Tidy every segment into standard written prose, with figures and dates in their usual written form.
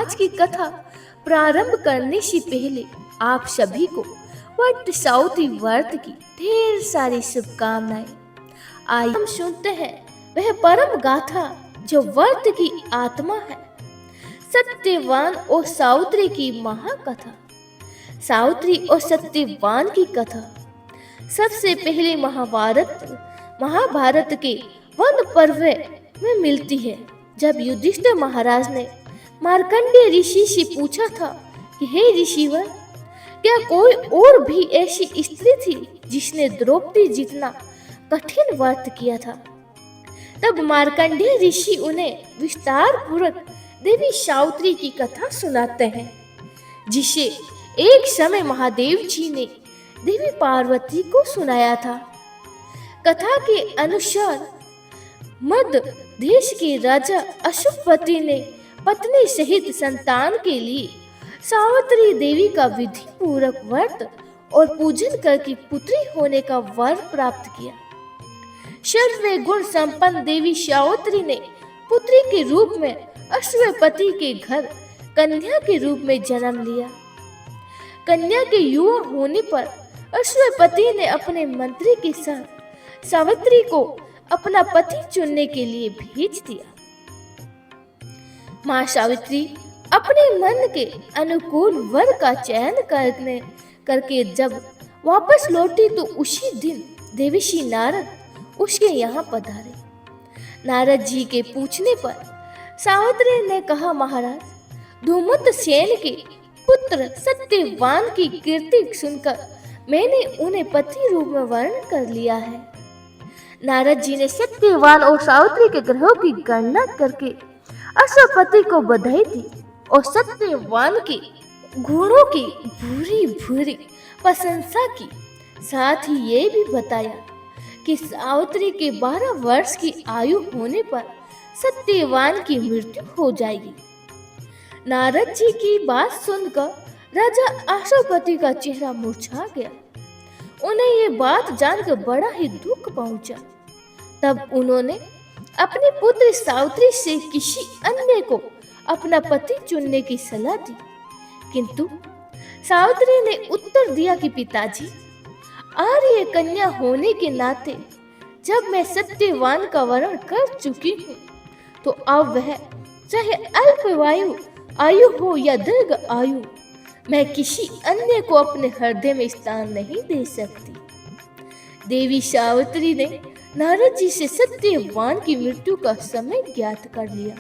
आज की कथा प्रारंभ करने से पहले आप सभी को वट साउथी व्रत की ढेर सारी शुभकामनाएं। आइए हम सुनते हैं वह परम गाथा जो व्रत की आत्मा है, सत्यवान और सावित्री की महाकथा। सावित्री और सत्यवान की कथा सबसे पहले महाभारत के वन पर्व में मिलती है, जब युधिष्ठिर महाराज ने मार्कंडेय ऋषि से पूछा था कि हे ऋषिवर, क्या कोई और भी ऐसी स्त्री थी जिसने द्रौपदी जितना कठिन व्रत किया था। तब मार्कंडेय ऋषि उन्हें विस्तार पूर्वक देवी सावित्री की कथा सुनाते हैं, जिसे एक समय महादेव जी ने देवी पार्वती को सुनाया था। कथा के अनुसार मध्य देश के राजा अशुभपति ने पत्नी सहित संतान के लिए सावित्री देवी का विधि पूर्वक व्रत और पूजन करके पुत्री होने का वर प्राप्त किया। सर्व गुण संपन्न देवी सावित्री ने पुत्री के रूप में अश्वपति के घर कन्या के रूप में जन्म लिया। कन्या के युवा होने पर अश्वपति ने अपने मंत्री के साथ सावित्री को अपना पति चुनने के लिए भेज दिया। मां सावित्री अपने मन के अनुकूल वर का चयन करके जब वापस लौटी तो उसी दिन देवर्षि नारद उसके यहाँ पधारे। नारद जी के पूछने पर सावित्री ने कहा, महाराज, धूमत सेन के पुत्र सत्यवान की कीर्ति सुनकर मैंने उन्हें पति रूप में वर्ण कर लिया है। नारद जी ने सत्यवान और सावित्री के ग्रहों की गणना करके अश्वपति को बधाई दी और सत्यवान के गुणों की भूरी भूरी प्रशंसा की। साथ ही ये भी बताया कि सावित्री के 12 वर्ष की आयु होने पर सत्यवान की मृत्यु हो जाएगी। नारद जी की बात सुनकर राजा अश्वपति का चेहरा मुरझा गया। उन्हें ये बात जानकर बड़ा ही दुख पहुंचा। तब उन्होंने अपनी पुत्री सावित्री से किसी अन्य को अपना पति चुनने की सलाह दी, किंतु सावित्री ने उत्तर दिया कि पिताजी, आर्य कन्या होने के नाते जब मैं सत्यवान का वरण कर चुकी हूँ तो अब वह चाहे अल्प आयु हो या दीर्घ आयु, मैं किसी अन्य को अपने हृदय में स्थान नहीं दे सकती। देवी सावित्री ने नारद जी से सत्यवान की मृत्यु का समय ज्ञात कर लिया।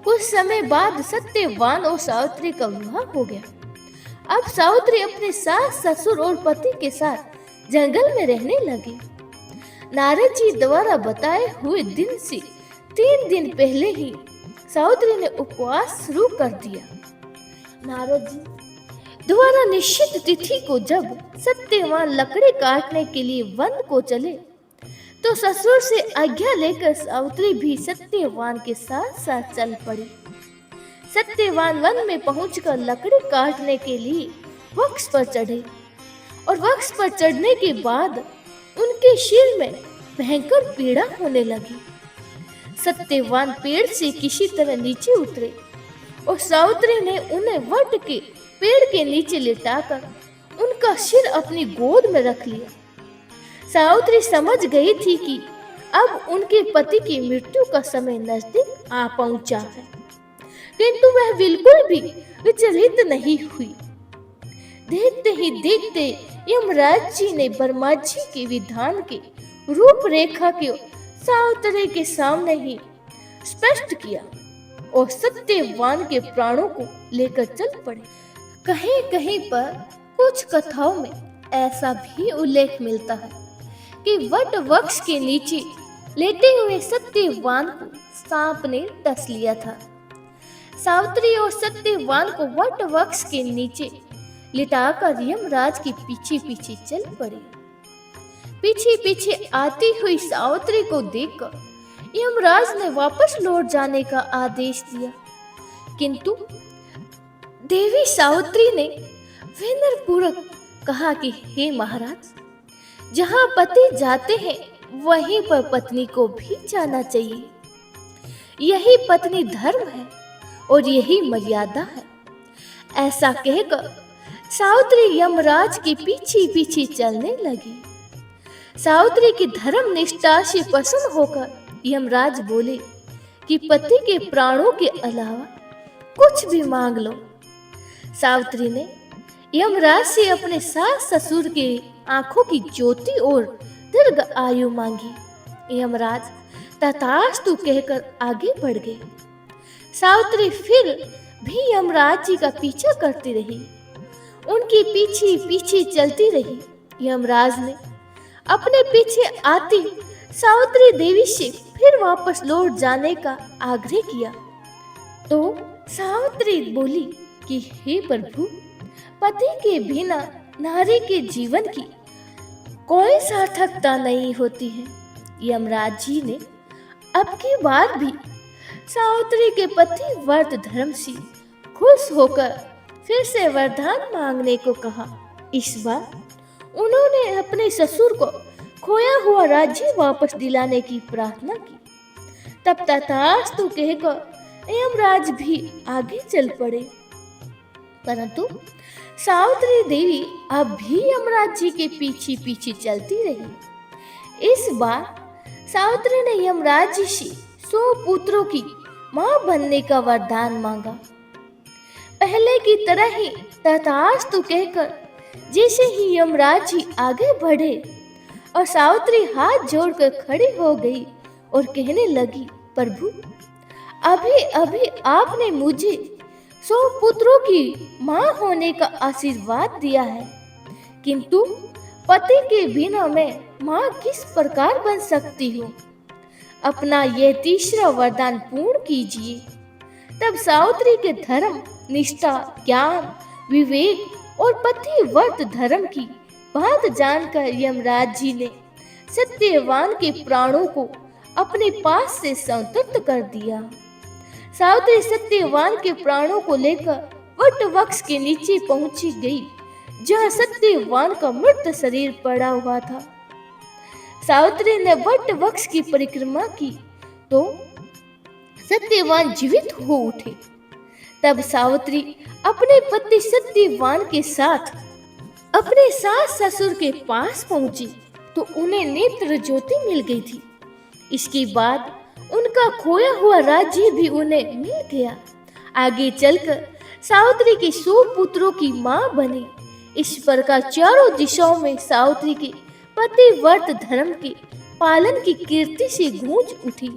कुछ समय बाद सत्यवान और सावित्री का विवाह हो गया। अब सावित्री अपने सास, ससुर और पति के साथ जंगल में रहने लगी। नारद जी द्वारा बताए हुए दिन से 3 दिन पहले ही सावित्री ने उपवास शुरू कर दिया। नारद जी द्वारा निश्चित तिथि को जब सत्यवान लकड़ी काटने के लिए वन को चले तो ससुर से आज्ञा लेकर सावित्री भी सत्यवान के साथ साथ चल पड़ी। सत्यवान वन में पहुंचकर लकड़ी काटने के लिए वृक्ष पर चढ़े और वृक्ष पर चढ़ने के बाद उनके सिर में भयंकर पीड़ा होने लगी। सत्यवान पेड़ से किसी तरह नीचे उतरे और सावित्री ने उन्हें वट के पेड़ के नीचे लिटाकर उनका सिर अपनी गोद में रख लिया। सावित्री समझ गई थी कि अब उनके पति की मृत्यु का समय नजदीक आ पहुंचा है, किंतु वह बिल्कुल भी विचलित नहीं हुई। देखते ही देखते यमराज जी ने ब्रह्मा जी के विधान के रूपरेखा के सावित्री के सामने ही स्पष्ट किया और सत्यवान के प्राणों को लेकर चल पड़े। कहीं कहीं पर कुछ कथाओं में ऐसा भी उल्लेख मिलता है कि वट वृक्ष के नीचे लेटे हुए सत्यवान को सांप ने डस लिया था। सावित्री और सत्यवान को वट वृक्ष के नीचे लिटाकर यमराज के पीछे पीछे चल पड़े। पीछे पीछे आती हुई सावित्री को देखकर यमराज ने वापस लौट जाने का आदेश दिया, किंतु देवी सावित्री ने विनम्रपूर्वक कहा कि हे महाराज, जहां पति जाते हैं वहीं पर पत्नी को भी जाना चाहिए। यही पत्नी धर्म है और यही मर्यादा है। ऐसा कहकर सावित्री यमराज के पीछे पीछे चलने लगी। सावित्री की धर्म निष्ठा से प्रसन्न होकर यमराज बोले कि पति के प्राणों के अलावा कुछ भी मांग लो। सावित्री ने यमराज से अपने सास ससुर के आंखों की ज्योति और दीर्घ आयु मांगी। यमराज तथास्तु कहकर आगे बढ़ गए। सावित्री फिर भी यमराज जी का पीछा करती रही, उनके पीछे पीछे चलती रही। यमराज ने अपने पीछे आती सावित्री देवी से फिर वापस लौट जाने का आग्रह किया तो सावित्री बोली कि हे प्रभु, पति के बिना नारी के जीवन की कोई सार्थकता नहीं होती है। यमराज जी ने अब की बार भी सावित्री के पति व्रत धर्म से खुश होकर फिर से वरदान मांगने को कहा। इस बार उन्होंने अपने ससुर को खोया हुआ राज्य वापस दिलाने की प्रार्थना की। तब तथास्तु कहकर यमराज भी आगे चल पड़े, परंतु सावित्री देवी अब भी यमराज जी के पीछे पीछे चलती रही। इस बार सावित्री ने यमराज जी से 100 पुत्रों की मां बनने का वरदान मांगा। पहले की तरह ही तथास्तु कहकर जैसे ही यमराज जी आगे बढ़े और सावित्री हाथ जोड़कर खड़ी हो गई और कहने लगी, प्रभु, अभी अभी आपने मुझे 100 पुत्रों की मां होने का आशीर्वाद दिया है, किंतु पति के बिना मैं मां किस प्रकार बन सकती हूँ? अपना यह तीसरा वरदान पूर्ण कीजिए। तब सावित्री के धर्म, निष्ठा, ज्ञान, विवेक और पतिव्रत धर्म की बात जानकर यमराज जी ने सत्यवान के प्राणों को अपने पास से संतुष्ट कर दिया। सावित्री सत्यवान के प्राणों को लेकर वट वृक्ष के नीचे पहुंची गई, जहां सत्यवान का मृत शरीर पड़ा हुआ था। सावित्री ने वट वृक्ष की परिक्रमा की तो सत्यवान जीवित हो उठे। तब सावित्री अपने पति सत्यवान के साथ अपने सास ससुर के पास पहुंची तो उन्हें नेत्र ज्योति मिल गई थी। इसके बाद उनका खोया हुआ राज्य भी उन्हें मिल गया। आगे चलकर सावित्री के 100 पुत्रों की मां बनी। इस प्रकार चारों दिशाओं में सावित्री के पतिव्रत धर्म के पालन की कीर्ति से गूंज उठी।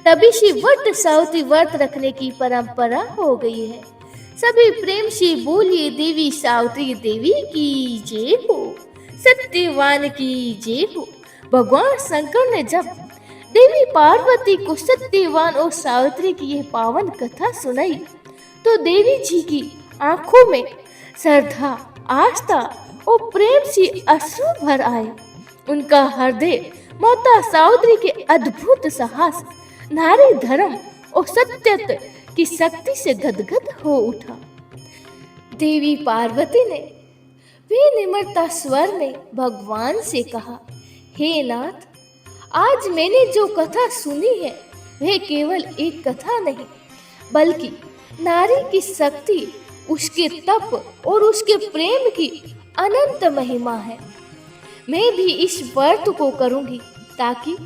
तभी से वट सावित्री व्रत रखने की परंपरा हो गई है। सभी प्रेम से बोलिए, देवी सावित्री देवी की जय हो, सत्यवान की जय हो। भगवान शंकर ने जब देवी पार्वती को सत्यवान और सावित्री की यह पावन कथा सुनाई तो देवी जी की आंखों में श्रद्धा, आस्था और प्रेम से अश्रु भर आए। उनका हृदय माता सावित्री के अद्भुत साहस, नारी धर्म और सत्यत्व की शक्ति से गदगद हो उठा। देवी पार्वती ने विनिम्रता स्वर में भगवान से कहा, हे नाथ, आज मैंने जो कथा सुनी है वह केवल एक कथा नहीं बल्कि नारी की शक्ति, उसके तप और उसके प्रेम की अनंत महिमा है। मैं भी इस व्रत को करूंगी ताकि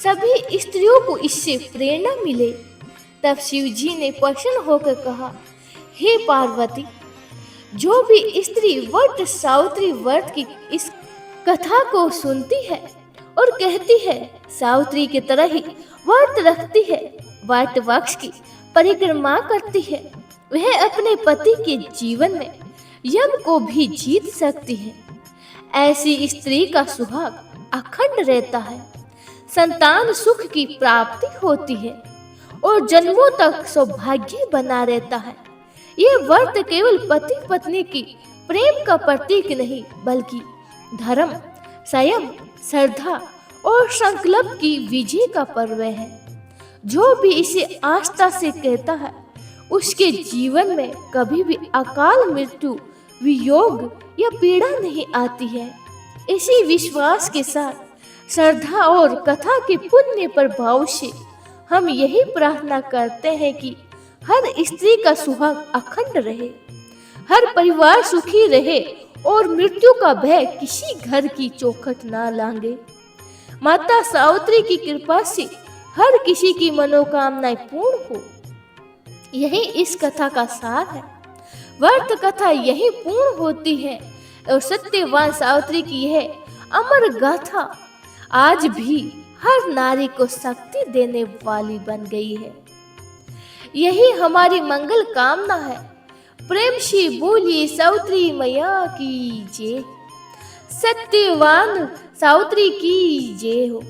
सभी स्त्रियों को इससे प्रेरणा मिले। तब शिव जी ने प्रसन्न होकर कहा, हे पार्वती, जो भी स्त्री वट सावित्री व्रत की इस कथा को सुनती है और कहती है सावित्री की तरह ही व्रत रखती है, वट वृक्ष की परिक्रमा करती है, वह अपने पति के जीवन में यम को भी जीत सकती है। ऐसी स्त्री का सुहाग अखंड रहता है, संतान सुख की प्राप्ति होती है और जन्मों तक सौभाग्य बना रहता है। यह व्रत केवल पति पत्नी की प्रेम का प्रतीक नहीं बल्कि धर्म, संयम, श्रद्धा और संकल्प की विजय का पर्व है। जो भी इसे आस्था से कहता है उसके जीवन में कभी भी अकाल मृत्यु, वियोग या पीड़ा नहीं आती है। इसी विश्वास के साथ श्रद्धा और कथा के पुण्य प्रभाव से हम यही प्रार्थना करते हैं कि हर स्त्री का सुहाग अखंड रहे, हर परिवार सुखी रहे और मृत्यु का भय किसी घर की चौखट ना लांगे। माता सावित्री की कृपा से हर किसी की मनोकामनाएं पूर्ण हो, यही इस कथा का सार है। वर्त कथा यही पूर्ण होती है और सत्यवान सावित्री की यह अमर गाथा आज भी हर नारी को शक्ति देने वाली बन गई है। यही हमारी मंगल कामना है। प्रेम से बोलिए सावित्री मैया की जय, सत्यवान सावित्री की जय हो।